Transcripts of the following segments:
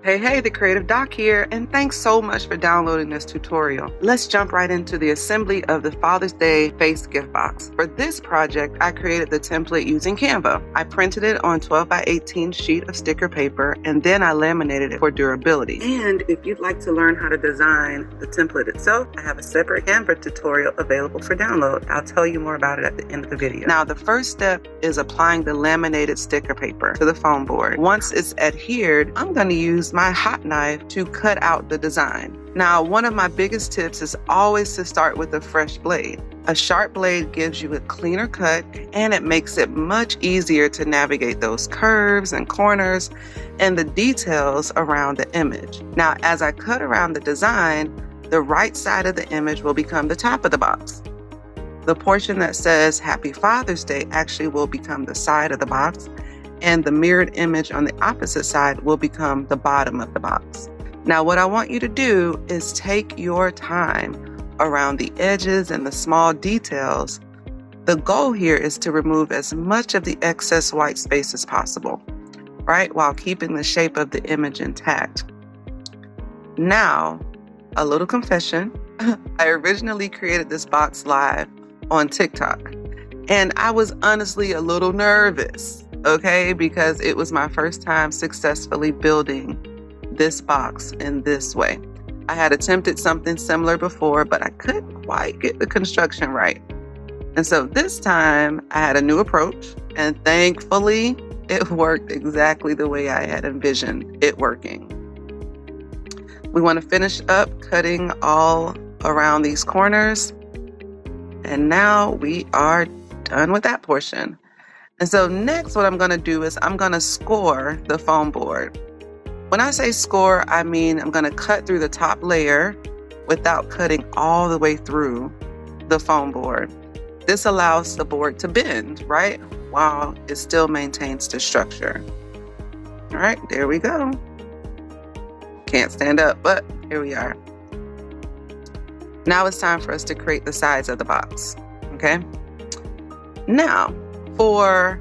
Hey, the Creative Doc here, and thanks so much for downloading this tutorial. Let's jump right into the assembly of the Father's Day face gift box. For this project, I created the template using Canva. I printed it on 12 by 18 sheet of sticker paper, and then I laminated it for durability. And if you'd like to learn how to design the template itself, I have a separate Canva tutorial available for download. I'll tell you more about it at the end of the video. Now, the first step is applying the laminated sticker paper to the foam board. Once it's adhered, I'm going to use my hot knife to cut out the design. Now, one of my biggest tips is always to start with a fresh blade. A sharp blade gives you a cleaner cut, and it makes it much easier to navigate those curves and corners and the details around the image. Now, as I cut around the design, the right side of the image will become the top of the box. The portion that says Happy Father's Day actually will become the side of the box, and the mirrored image on the opposite side will become the bottom of the box. Now, what I want you to do is take your time around the edges and the small details. The goal here is to remove as much of the excess white space as possible, right? While keeping the shape of the image intact. Now, a little confession. I originally created this box live on TikTok, and I was honestly a little nervous. Okay, because it was my first time successfully building this box in this way. I had attempted something similar before, but I couldn't quite get the construction right. And so this time I had a new approach, and thankfully it worked exactly the way I had envisioned it working. We want to finish up cutting all around these corners, and now we are done with that portion. And so next what I'm going to do is I'm going to score the foam board. When I say score, I mean I'm going to cut through the top layer without cutting all the way through the foam board. This allows the board to bend, right? While it still maintains the structure. All right, there we go. Can't stand up, but here we are. Now it's time for us to create the sides of the box, okay? Now, for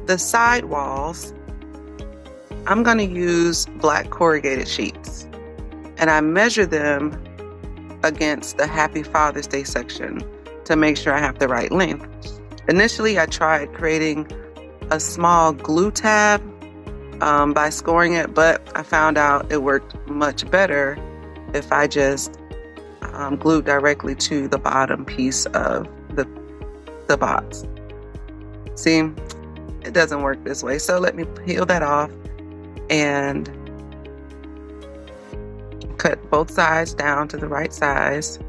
the side walls, I'm going to use black corrugated sheets, and I measure them against the Happy Father's Day section to make sure I have the right length. Initially, I tried creating a small glue tab by scoring it, but I found out it worked much better if I just glued directly to the bottom piece of the box. See, it doesn't work this way. So let me peel that off and cut both sides down to the right size.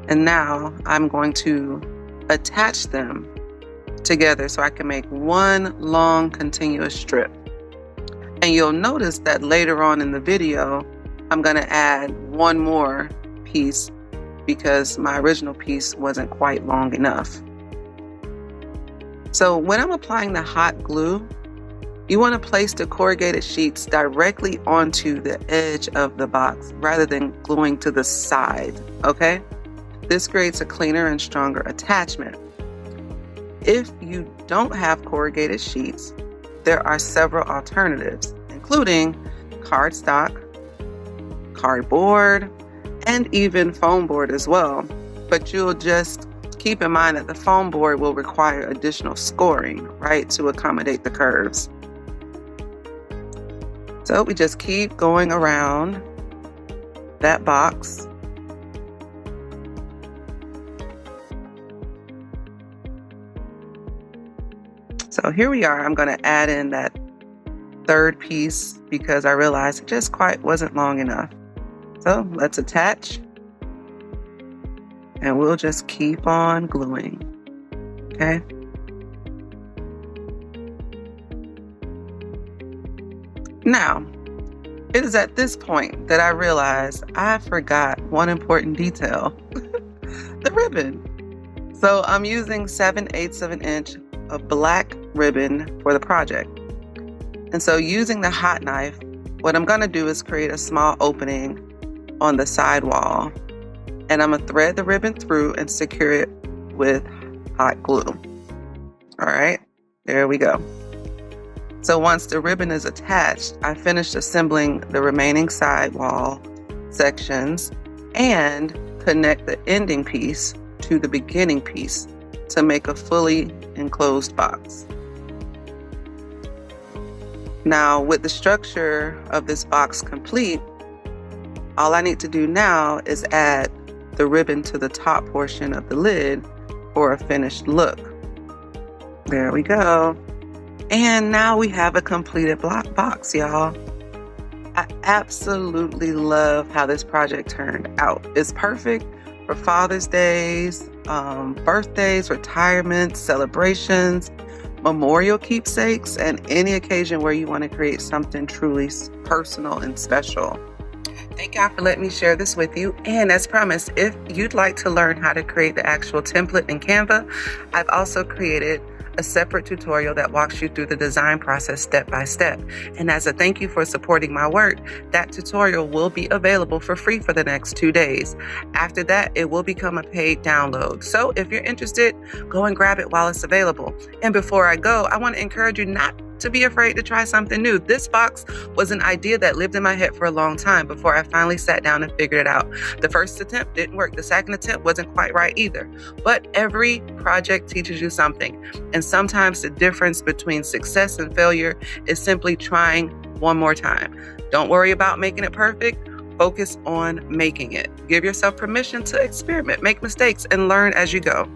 And now I'm going to attach them together so I can make one long continuous strip. And you'll notice that later on in the video, I'm going to add one more piece because my original piece wasn't quite long enough. So when I'm applying the hot glue, you want to place the corrugated sheets directly onto the edge of the box rather than gluing to the side, okay? This creates a cleaner and stronger attachment. If you don't have corrugated sheets, there are several alternatives, including cardstock, cardboard, and even foam board as well. But you'll just keep in mind that the foam board will require additional scoring, right, to accommodate the curves. So we just keep going around that box. So here we are. I'm going to add in that third piece because I realized it just quite wasn't long enough. So let's attach. And we'll just keep on gluing, okay? Now, it is at this point that I realized I forgot one important detail, the ribbon. So I'm using 7/8 of an inch of black ribbon for the project. And so using the hot knife, what I'm gonna do is create a small opening on the side wall. And I'm gonna thread the ribbon through and secure it with hot glue. All right, there we go. So once the ribbon is attached, I finished assembling the remaining side wall sections and connect the ending piece to the beginning piece to make a fully enclosed box. Now, with the structure of this box complete, all I need to do now is add the ribbon to the top portion of the lid for a finished look. There we go. And now we have a completed block box, y'all. I absolutely love how this project turned out. It's perfect for Father's Days, birthdays, retirements, celebrations, memorial keepsakes, and any occasion where you want to create something truly personal and special. Thank y'all for letting me share this with you. And as promised, if you'd like to learn how to create the actual template in Canva, I've also created a separate tutorial that walks you through the design process step by step. And as a thank you for supporting my work, that tutorial will be available for free for the next 2 days. After that, it will become a paid download. So if you're interested, go and grab it while it's available. And before I go, I want to encourage you not to be afraid to try something new. This box was an idea that lived in my head for a long time before I finally sat down and figured it out. The first attempt didn't work. The second attempt wasn't quite right either. But every project teaches you something. And sometimes the difference between success and failure is simply trying one more time. Don't worry about making it perfect. Focus on making it. Give yourself permission to experiment, make mistakes, and learn as you go.